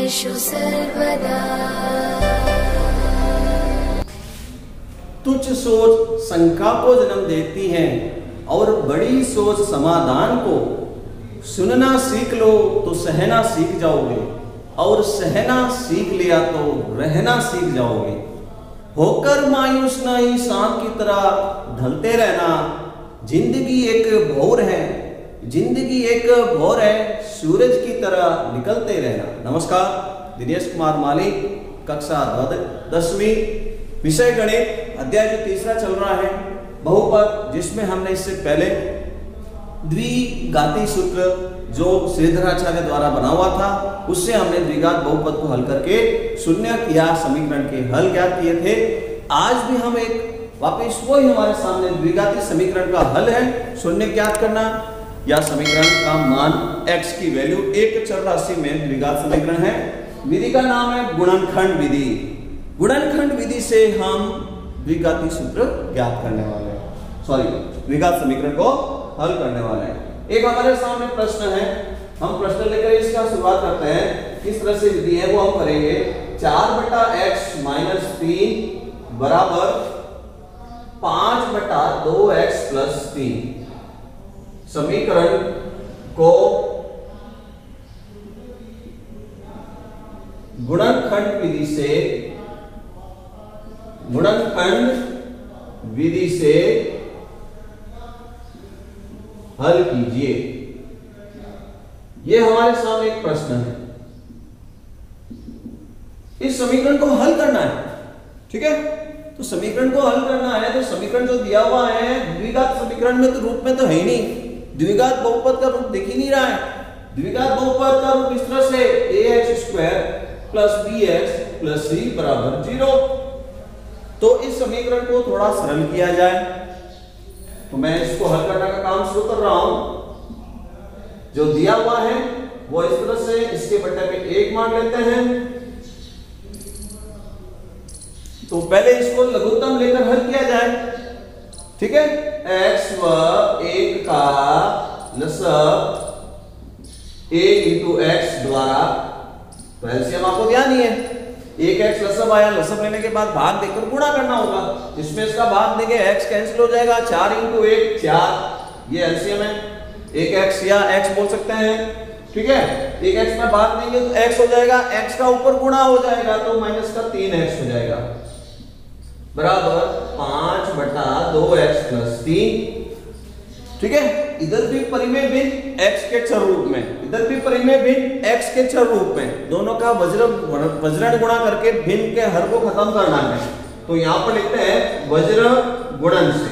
सर्वेषु सर्वदा। तुच्छ सोच शंका को जन्म देती है और बड़ी सोच समाधान को। सुनना सीख लो तो सहना सीख जाओगे, और सहना सीख लिया तो रहना सीख जाओगे। होकर मायूस नहीं सांप की तरह ढलते रहना। जिंदगी एक भौर है, जिंदगी एक भौर है, सूरज की तरह निकलते रहना। नमस्कार, दिनेश कुमार माली, कक्षा 10वीं, विषय गणित, अध्याय जो तीसरा चल रहा है बहुपद, जिसमें हमने इससे पहले द्विघाती सूत्र जो श्रीधराचार्य द्वारा बना हुआ था, उससे हमने द्विघात बहुपद को हल करके शून्य या समीकरण के हल ज्ञात किए थे। आज भी हम एक वापस वही हमारे सामने द्विघाती समीकरण का हल है, शून्य ज्ञात करना या समीकरण का मान x की वैल्यू एक चर राशि में द्विघात समीकरण है। विधि का नाम है गुणनखंड विधि। गुणनखंड विधि से हम द्विघाती सूत्र ज्ञात करने वाले हैं, द्विघात समीकरण को हल करने वाले हैं। एक हमारे सामने प्रश्न है, हम प्रश्न लेकर इसका शुरुआत करते हैं। किस तरह से विधि है वो हम करेंगे। 4/x - 3 बराबर 5/2x + 3 समीकरण को गुणनखंड विधि से हल कीजिए। यह हमारे सामने एक प्रश्न है। इस समीकरण को हल करना है, ठीक है। तो समीकरण को हल करना है तो समीकरण जो दिया हुआ है द्विघात समीकरण में तो रूप में तो है ही नहीं, द्विघात बहुपद का रूप दिख ही नहीं रहा है। द्विघात बहुपद का रूप इस तरह से ax² + bx + c = 0। तो इस समीकरण को थोड़ा सरल किया जाए, तो मैं इसको हल करने का काम शुरू कर रहा हूं। जो दिया हुआ है वो इस तरह से, इसके बट्टे पे 1 मान लेते हैं। तो पहले इसको लघुत्तम लेकर हल किया जाए, ठीक है। x व 1 का लसब a × x द्वारा, तो एलसीएम आपको ध्यान ही है, 1x लसब आया, लसब लेने के बाद भाग देकर गुणा करना होगा। इसमें इसका भाग देंगे, x कैंसिल हो जाएगा, 4 × 1 4, ये एलसीएम है। 1x या x बोल सकते हैं, ठीक है। 1x में भाग देंगे तो x हो जाएगा, x का ऊपर गुणा हो जाएगा तो माइनस का 3x हो जाएगा बराबर 5/2x + 3, ठीक है। इधर भी परिमेय भिन्न x के चर रूप में, इधर भी परिमेय भिन्न x के चर रूप में, दोनों का वज्रण गुणा करके भिन्न के हर को खत्म करना है। तो यहां पर लिखते हैं वज्र गुणन से।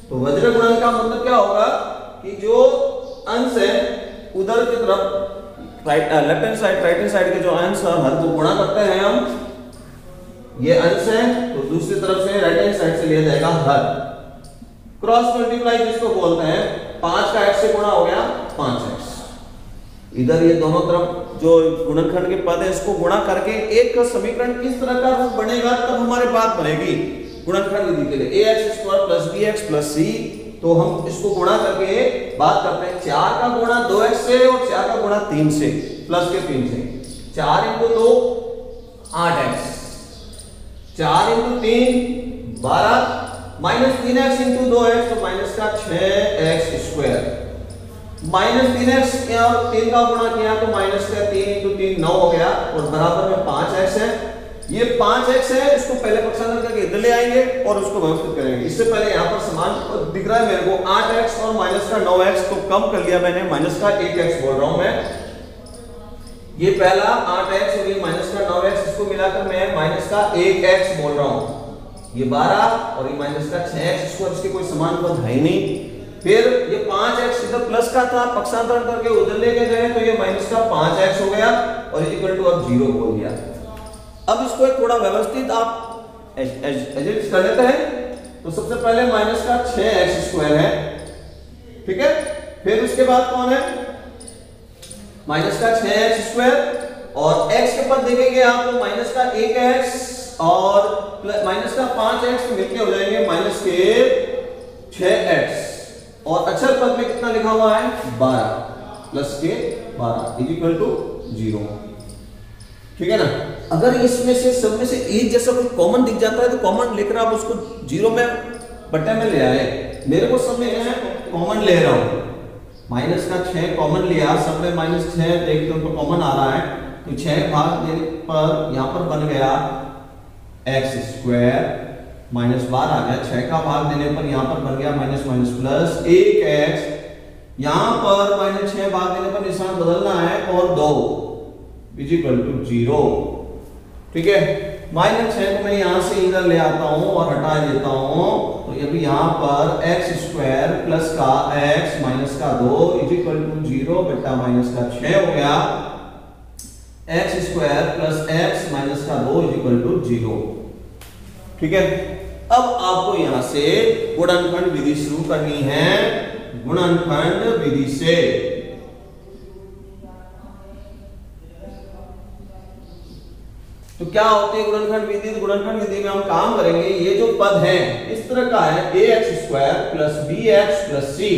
तो वज्र गुणन का मतलब क्या होगा कि जो अंश है उधर की तरफ left hand side, right hand side के जो अंश और हर को गुणा करते हैं हम, ये अंश है, तो दूसरी तरफ से राइट हैंड साइड से लिया जाएगा हर। क्रॉस मल्टीप्लाई जिसको बोलते हैं, 5 का x से गुणा हो गया 5x। इधर ये दोनों तरफ जो गुणनखंड के पद है इसको गुणा करके एक समीकरण किस तरह का रूप बनेगा तब हमारे बात बनेगी गुणनखंड विधि के लिए। ax² + bx + c, तो हम इसको गुणा करके बात करते हैं 4 का गुणा 2x से और 4 का गुणा 3 से, प्लस के 3 से। 4 × 2 8x, 4 × 3 12, -3x × 2x तो माइनस का 6x², -3x किया और 3 का गुणा किया तो माइनस का 3 × 3 9 हो गया, और बराबर में 5x है। ये 5x है, इसको पहले पक्षांतर करके इधर ले आएंगे और उसको व्यवस्थित करेंगे। इससे पहले यहाँ पर समान दिख रहा है मेरे को 8x और माइनस का 9x, तो कम कर लिया मैंने, माइनस का 1x बोल रहा हूं मैं। ये पहला 8x और ये माइनस का 9x, इसको मिलाकर मैं माइनस का 1x बोल रहा हूं। ये 12 और ये माइनस का 6x², इसके कोई समान पद है ही नहीं। फिर ये 5x इधर प्लस का था, पक्षांतरण करके उधर लेके गए तो ये माइनस का 5x हो गया और इक्वल टू अब 0 बोल दिया। अब इसको एक थोड़ा व्यवस्थित आप एडजस्ट कर लेते हैं। तो सबसे पहले माइनस का 6x² है, ठीक है। फिर उसके बाद कौन है, माइनस का 6x² और x के पद देखेंगे आप तो माइनस का 1x और माइनस का 5x मिलके हो जाएंगे माइनस के 6x, और अक्षर पद में कितना लिखा हुआ है 12 प्लस के 12 इज इक्वल टू 0। ठीक है ना। अगर इसमें से सब में से एक जैसा कोई कॉमन दिख जाता है तो कॉमन लेकर आप उसको 0 में बट्टे में ले आए। मेरे को सब में कॉमन ले रहा हूं, माइनस का 6 कॉमन लिया, सब में -6 देखते हो कॉमन आ रहा है, तो 6 भाग देने पर यहां पर बन गया x स्क्वायर -12 आ गया। 6 का भाग देने पर यहां पर बन गया माइनस माइनस प्लस 1x, यहां पर -6 भाग देने पर निशान बदलना है और 2 इज इक्वल टू 0। ठीक है, -6 को मैं यहां से इधर ले आता हूं और हटा देता हूं, तो ये भी यहां पर x स्क्वायर प्लस का x माइनस का 2 इज इक्वल टू 0 बेटा माइनस का 6 हो गया। x square plus x minus का 2 इज इक्वल टू 0। ठीक है, अब आपको यहां से गुणनखंड विधि शुरू करनी है। गुणनखंड विधि से तो क्या होती है गुणनखंड विधि? गुणनखंड विधि में हम काम करेंगे, ये जो पद है इस तरह का है ax square plus bx plus c,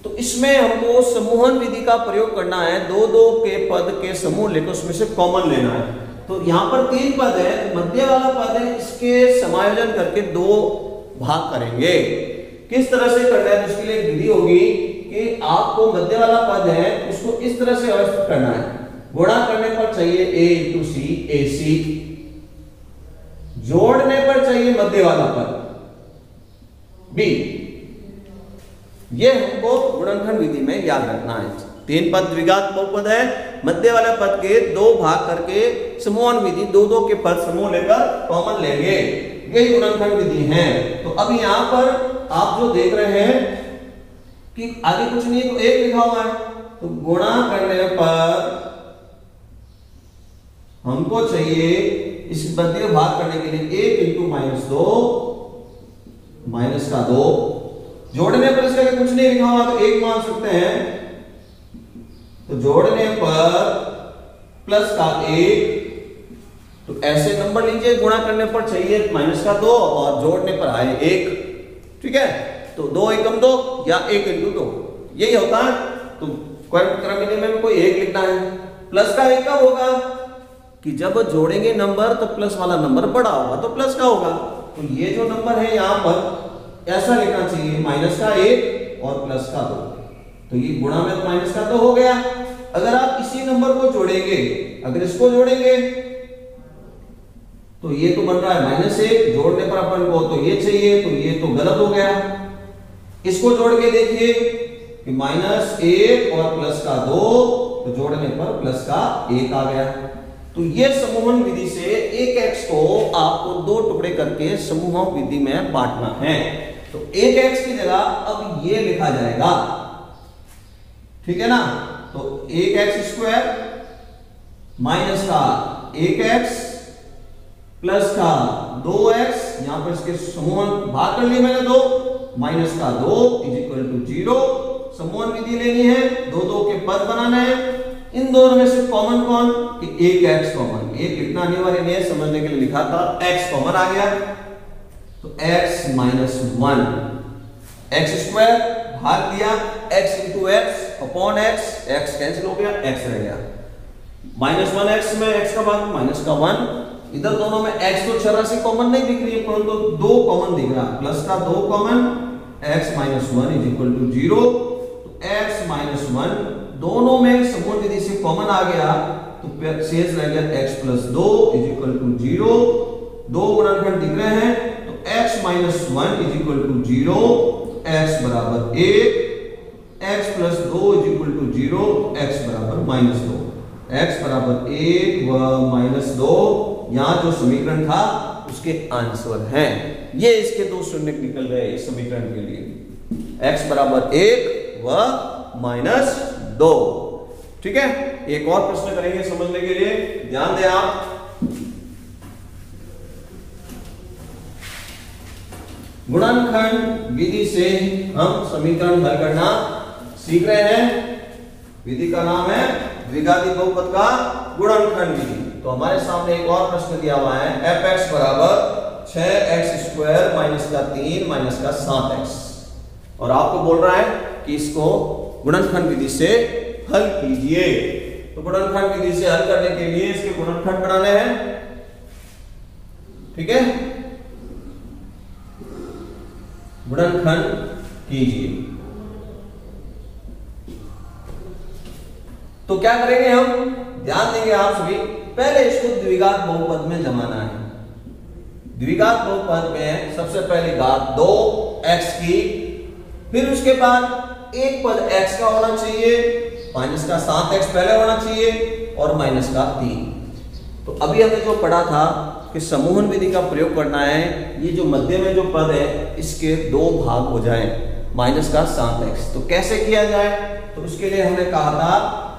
तो इसमें हमको समूहन विधि का प्रयोग करना है। दो दो के पद के समूह लेकर उसमें से कॉमन लेना है। तो यहाँ पर 3 पद है, मध्य वाला पद है, इसके समायोजन करके 2 भाग करेंगे। किस तरह से करना है? इसके लिए एक विधि होगी कि आपको मध्य वाला पद है उसको इस तरह से अवस्थित करना है, गुणा करने पर चाहिए a इंटू सी AC, जोड़ने पर चाहिए मध्य वाला पद b। ये हमको गुणनखंड विधि में याद रखना है। 3 पद द्विघात बहुपद है, मध्य वाले पद के 2 भाग करके समूहन विधि 2-2 के पद समूह लेकर कॉमन लेंगे, यही गुणनखंड विधि है। तो अब यहां पर आप जो देख रहे हैं कि आगे कुछ नहीं तो 1 लिखा हुआ है, तो गुणा करने पर हमको चाहिए इस मध्य भाग करने के लिए 1 इंटू -2 माइनस का 2, जोड़ने पर इसका कुछ नहीं लिखा हुआ तो 1 मान सकते हैं, तो जोड़ने पर प्लस का 1, तो ऐसे नंबर लीजिए। गुणा करने पर चाहिए -2 और जोड़ने पर आए 1। ठीक है, तो 2 एकम 2 या 1 इंटू 2 यही होता है। तो क्रम में कोई 1 लिखना है। प्लस का 1 कब होगा कि जब जोड़ेंगे नंबर तो प्लस वाला नंबर बड़ा होगा तो प्लस का होगा। तो ये जो नंबर है यहां पर ऐसा लिखना चाहिए -1 और प्लस का 2, तो ये गुणा में तो -2 हो गया। अगर आप इसी नंबर को जोड़ेंगे, अगर इसको जोड़ेंगे तो ये तो बन रहा है -1, जोड़ने पर अपन को तो ये चाहिए, तो ये तो गलत हो गया। इसको जोड़ के देखिए कि -1 और प्लस का 2, तो जोड़ने पर प्लस का 1 आ गया। तो ये समूहन विधि से 1x को आपको 2 टुकड़े करके समूह विधि में बांटना है। तो 1x की जगह अब ये लिखा जाएगा, ठीक है ना। तो 1x स्क्वायर माइनस का 1x प्लस का 2x, यहां पर इसके समूह भाग कर लिए मैंने 2, माइनस का 2 इज इक्वल टू 0। समूहन विधि लेनी है, 2-2 के पद बनाने हैं। इन दोनों में से कॉमन कौन कि 1x कॉमन, 1 लिखना अनिवार्य नहीं है, समझने के लिए लिखा था। x कॉमन आ गया तो x -1, x स्क्वायर भाग दिया x into x upon x cancel हो गया, x रह गया। -1x में x का भाग -1, इधर दोनों में x तो चर कॉमन नहीं दिख रही है परंतु 2 कॉमन दिख रहा, प्लस का 2 common, x -1 is equal to 0। तो x -1 दोनों में समूह विधि से कॉमन आ गया, तो शेष रह गया x + 2 इज इक्वल टू 0। 2 गुणनखंड दिख रहे हैं, तो x -1 is equal to 0, x बराबर 1, x + 2 is equal to 0, x बराबर -2, x बराबर 1 व -2 यहां जो समीकरण था उसके आंसर हैं। ये इसके 2 शून्य निकल रहे हैं इस समीकरण के लिए, x बराबर 1 व -2। ठीक है, एक और प्रश्न करेंगे समझने के लिए, ध्यान दें आप। गुणनखंड विधि से हम समीकरण हल करना सीख रहे हैं। विधि का नाम है द्विघाती बहुपद का गुणनखंड विधि। तो हमारे सामने एक और प्रश्न दिया हुआ है, fx बराबर 6x स्क्वायर -3 -7x, और आपको बोल रहा है कि इसको गुणनखंड विधि से हल कीजिए। तो गुणनखंड विधि से हल करने के लिए इसके गुणनखंड बनाने हैं, ठीक है, गुणनखंड कीजिए। तो क्या करेंगे हम, ध्यान देंगे आप सभी, पहले इसको द्विघात बहुपद में जमाना है। द्विघात बहुपद में सबसे पहले घात 2x की, फिर उसके बाद एक पद x का होना चाहिए, माइनस का 7x पहले होना चाहिए और माइनस का 3। तो अभी हमने जो पढ़ा था कि समूहन विधि का प्रयोग करना है, ये जो मध्य में जो पद है इसके 2 भाग हो जाएं, माइनस का 7x। तो कैसे किया जाए, तो उसके लिए हमने कहा था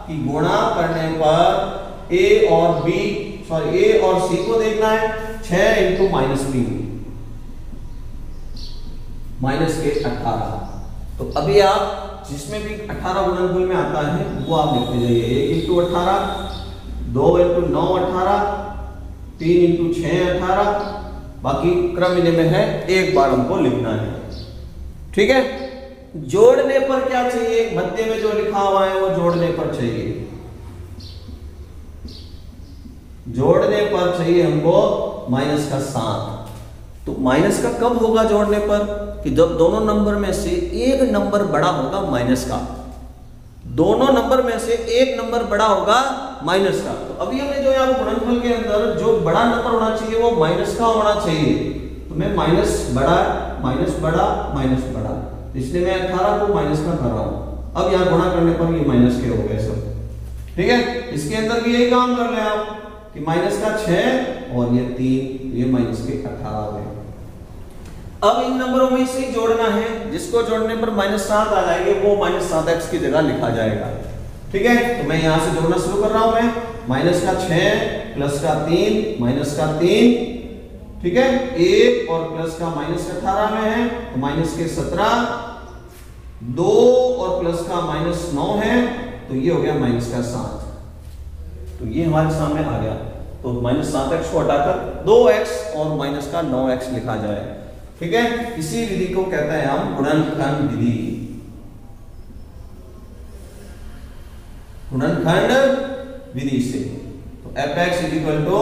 कि गुणा करने पर a और c को देखना है, 6 इंटू -3 माइनस के 18। तो अभी आप जिसमें भी 18 गुणनफल में आता है वो आप लिखते जाइए, 1 इंटू 18, 2 इंटू 9 18, 3 इंटू 6 18, बाकी क्रम इन्हीं में है, एक बार हमको लिखना है, ठीक है। जोड़ने पर क्या चाहिए, मध्य में जो लिखा हुआ है वो जोड़ने पर चाहिए, जोड़ने पर चाहिए हमको माइनस का 7। तो माइनस का कब होगा जोड़ने पर, कि जब दोनों नंबर में से एक नंबर बड़ा होगा माइनस का, दोनों नंबर में से एक नंबर बड़ा होगा माइनस का। तो अभी हमने जो यहाँ गुणनफल के अंदर जो बड़ा नंबर होना चाहिए वो माइनस का होना चाहिए, तो मैं माइनस बड़ा माइनस बड़ा माइनस बड़ा, इसलिए मैं 18 को माइनस का कर रहा हूं। अब यहाँ गुणा करने पर ये माइनस के हो गए सब, ठीक है। इसके अंदर भी यही काम कर ले आप कि माइनस का 6 और ये 3, ये माइनस के 18 हो गए। अब इन नंबरों में से जोड़ना है, जिसको जोड़ने पर -7 आ जाएंगे वो -7x की जगह लिखा जाएगा, ठीक है। तो मैं यहां से जोड़ना शुरू कर रहा हूं, मैं माइनस का 6 प्लस का 3 माइनस का 3, ठीक है, 1 और प्लस का माइनस का 18 में है तो माइनस के 17, 2 और प्लस का -9 है तो ये हो गया माइनस का 7। तो ये हमारे सामने आ गया, तो -7x को हटाकर 2x और माइनस का 9x लिखा जाए, ठीक है। इसी विधि को कहते हैं हम गुणनखंड विधि, गुणनखंड विधि से। तो fx इक्वल टू,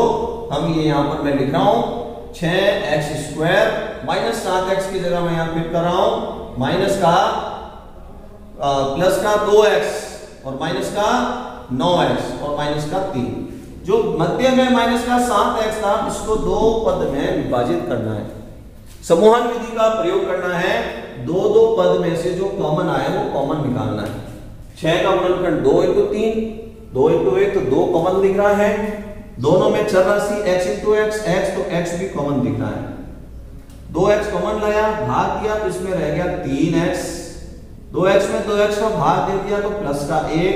हम ये यहां पर मैं लिख रहा हूं 6x² माइनस 7x की जगह मैं यहां फिट कर रहा हूं माइनस का प्लस का 2x और माइनस का 9x और माइनस का 3। जो मध्य में माइनस का 7x था इसको 2 पद में विभाजित करना है, समूहन विधि का प्रयोग करना है, 2 पद में से जो कॉमन आए वो कॉमन निकालना है। 6 का गुणनखंड 2 इंटू 3, 2 इंटू 1 तो 2 कॉमन दिख रहा है, दोनों में चर राशि x इंटू x, तो x भी कॉमन दिख रहा है, 2x कॉमन लाया, भाग दिया तो इसमें रह गया 3x, 2x में 2x का भाग दे दिया तो प्लस का 1,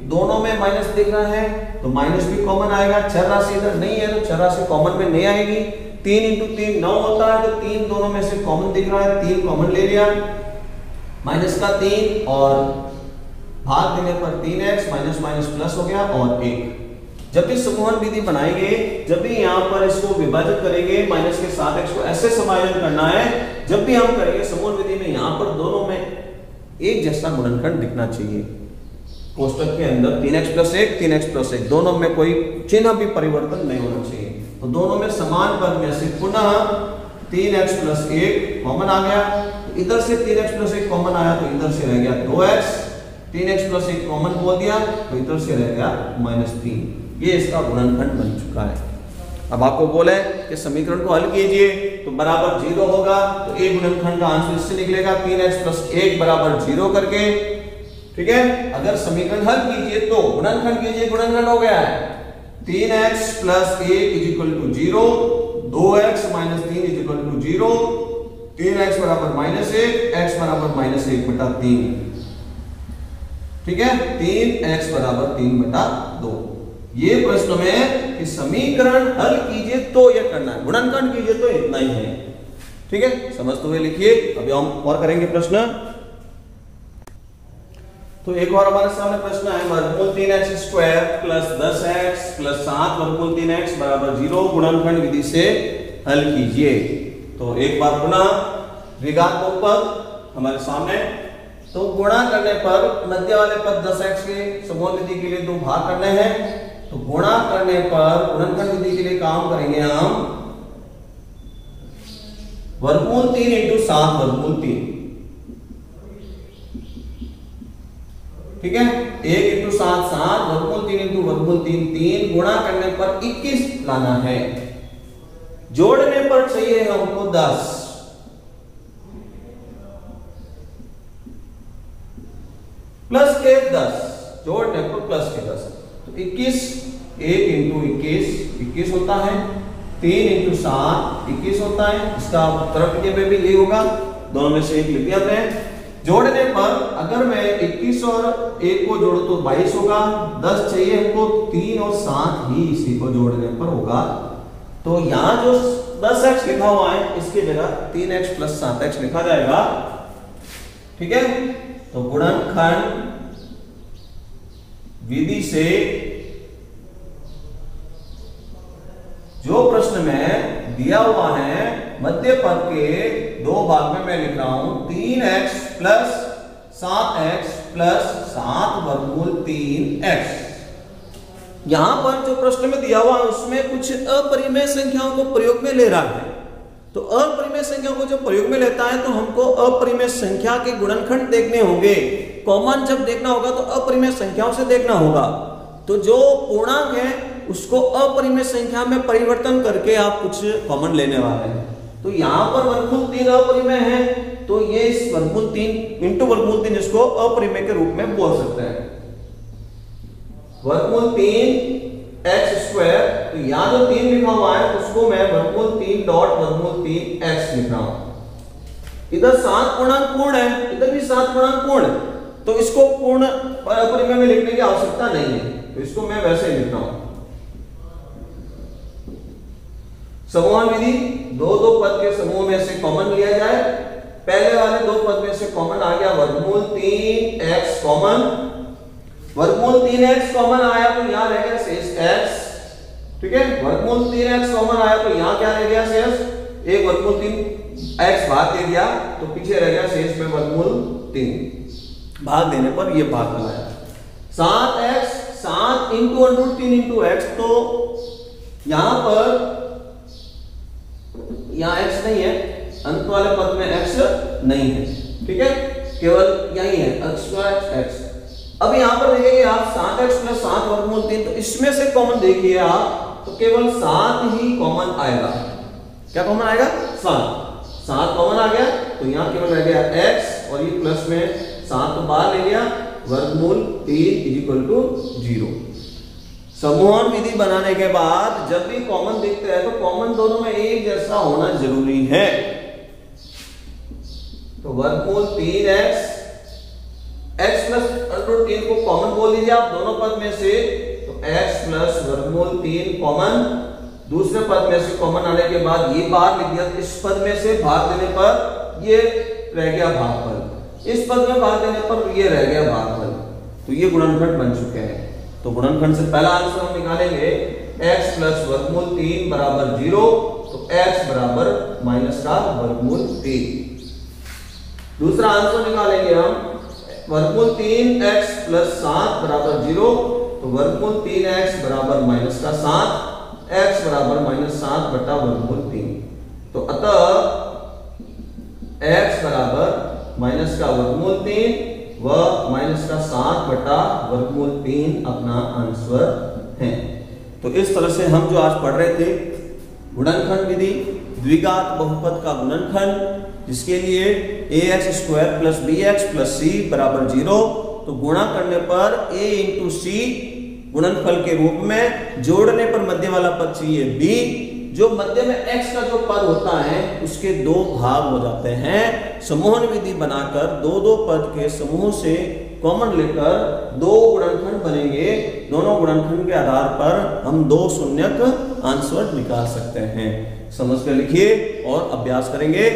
दोनों में माइनस दिख रहा है तो माइनस भी कॉमन आएगा, चर राशि इधर नहीं है तो चर राशि कॉमन में नहीं आएगी, 3 इंटू 3 9 होता है तो 3 दोनों में से कॉमन दिख रहा है, 3 कॉमन ले लिया, माइनस का 3 और भाग देने पर 3x माइनस माइनस प्लस हो गया और 1। जब भी समूहन विधि बनाएंगे, जब भी यहाँ पर इसको विभाजित करेंगे माइनस के 7x को ऐसे समायोजन करना है, जब भी हम करेंगे समूहन विधि में यहाँ पर दोनों में एक जैसा गुणनखंड दिखना चाहिए, कोष्टक के अंदर 3x प्लस 1 3x प्लस 1 दोनों में कोई चिन्ह भी परिवर्तन नहीं होना चाहिए। तो दोनों में समान पद में से पुनः 3x प्लस 1 कॉमन आ गया, तो इधर से 3x प्लस 1 कॉमन आया तो इधर से रह गया 2x, 3x प्लस 1 कॉमन बोल दिया तो इधर से रह गया -3। ये इसका गुणनखंड बन चुका है। अब आपको बोले कि समीकरण को हल कीजिए तो बराबर 0 होगा, तो a गुणनखंड का आंसर इससे निकलेगा 3x प्लस 1 बराबर 0 करके, ठीक है। अगर समीकरण हल कीजिए तो गुणनखंड कीजिए, गुणनखंड हो गया है 3x plus 1 is equal to 0, 2x minus 3 is equal to 0, 3x बराबर -1, x बराबर -1/3, ठीक है, 3x बराबर 3/2। ये प्रश्न में कि समीकरण हल कीजिए तो ये करना है, गुणनखंड कीजिए तो इतना ही है, ठीक है। समझते हुए लिखिए। अभी हम और करेंगे प्रश्न। तो एक और हमारे सामने प्रश्न है, वर्गमूल 3x² प्लस 10x प्लस 7 वर्गमूल 3x बराबर 0 गुणनखंड विधि से हल कीजिए। तो एक बार पुनः द्विघात बहुपद हमारे सामने तो गुणा करने पर मध्य वाले पद 10x के समूह विधि के लिए 2 भाग करने हैं। तो गुणा करने पर गुणनखंड विधि के लिए काम करेंगे हम वर्गमूल 3 इंटू 7 वर्गमूल 3। ठीक है, 1 इंटू 7 7 वर्गमूल 3 इंटू वर्गमूल 3 3। गुणा करने पर 21 लाना है, जोड़ने पर चाहिए हमको 10। प्लस के 10, जोड़ने पर प्लस के 10। तो 21, 1 इंटू 21 होता है, 3 इंटू 7 21 होता है। इसका तरफ में भी ये होगा, दोनों में से एक लिख दिया हमने। जोड़ने पर अगर मैं 21 और 1 को जोड़ू तो 22 होगा। 10 चाहिए हमको, 3 और 7 ही इसी को जोड़ने पर होगा। तो यहां जो 10x लिखा हुआ है इसकी जगह 3x प्लस 7x लिखा जाएगा। ठीक है, तो गुणनखंड विधि से जो प्रश्न में दिया हुआ है मध्य पद के 2 भाग में मैं लिख रहा हूं 3x प्लस 7x प्लस 7 वर्गमूल 3x। यहां पर जो प्रश्न में दिया हुआ है उसमें कुछ अपरिमेय संख्याओं को प्रयोग में ले रहा है। तो अपरिमेय संख्या को जो प्रयोग में लेता है तो हमको अपरिमेय संख्या के गुणनखंड देखने होंगे। कॉमन जब देखना होगा तो अपरिमेय संख्याओं से देखना होगा। तो जो पूर्णांक है उसको अपरिमेय संख्या में परिवर्तन करके आप कुछ कॉमन लेने वाले हैं। तो यहां पर वर्गमूल 3 अपरिमेय है, तो ये इस वर्गमूल 3 इंटू वर्गमूल 3 इसको अपरिमेय के रूप में बोल सकते हैं। वर्गमूल 3x स्क्वायर, तो यहां जो 3 लिखा हुआ है उसको मैं वर्गमूल 3 डॉट वर्गमूल 3x लिख रहा हूं। इधर 7 पूर्णांक पूर्ण है, इधर भी 7 पूर्णांक पूर्ण है, तो इसको पूर्ण अपरिमेय में लिखने की आवश्यकता नहीं है, तो इसको मैं वैसे ही लिख रहा हूं। समूह विधि, 2 पद के समूह में से कॉमन लिया जाए। पहले वाले 2 पद में से कॉमन आ गया वर्गमूल 3x कॉमन, वर्गमूल 3x कॉमन आया तो यहां रह गया शेष x। ठीक है, वर्गमूल 3x कॉमन आया तो यहां क्या रह गया शेष, एक वर्गमूल 3x भाग दे दिया तो पीछे रह गया शेष में वर्गमूल 3। भाग देने पर ये भाग आया 7x, 7 into under 3 into x। तो यहां पर यहां x नहीं है, अंत वाले पद में x नहीं है। ठीक है, केवल यही है x। अब यहां पर देखेंगे आप 7x प्लस 7 वर्गमूल 3, तो इसमें से कॉमन देखिए आप तो केवल 7 ही कॉमन आएगा। क्या कॉमन आएगा, 7 कॉमन आ गया, तो यहां केवल रह गया x और ये प्लस में 7 तो बाहर ले लिया, वर्गमूल 3 इक्वल टू 0। समूहन विधि बनाने के बाद जब भी कॉमन दिखते हैं तो कॉमन दोनों में एक जैसा होना जरूरी है। तो वर्गमूल 3x, x प्लस अंडर 3 को कॉमन बोल दीजिए आप दोनों पद में से, तो x प्लस वर्गमूल 3 कॉमन। दूसरे पद में से कॉमन आने के बाद ये बाहर लिख दिया, इस पद में से भाग देने पर ये रह गया भागफल, इस पद में भाग देने पर ये रह गया भागफल। तो ये गुणनखंड बन चुके हैं। तो गुणनखंड से पहला आंसर हम निकालेंगे x प्लस वर्गमूल 3 बराबर 0, तो x बराबर माइनस का वर्गमूल 3। दूसरा आंसर निकालेंगे हम वर्गमूल 3x प्लस 7 बराबर 0, तो वर्गमूल 3x बराबर माइनस का 7, x बराबर माइनस 7 बटा वर्गमूल 3। तो अतः x बराबर माइनस का वर्गमूल 3 व माइनस का 7 बटा वर्गमूल 3 अपना आंसर है। तो इस तरह से हम जो आज पढ़ रहे थे गुणनखंड विधि, द्विघात बहुपद का गुणनखंड, जिसके लिए ax square plus bx plus c बराबर 0, तो गुणा करने पर a इंटू सी गुणनफल के रूप में, जोड़ने पर मध्य वाला पद चाहिए b, जो मध्य में x का जो पद होता है उसके 2 भाग हो जाते हैं। समूहन विधि बनाकर 2 पद के समूह से कॉमन लेकर 2 गुणनखंड बनेंगे। दोनों गुणनखंड के आधार पर हम 2 शून्यक आंसर निकाल सकते हैं। समझ कर लिखिए और अभ्यास करेंगे।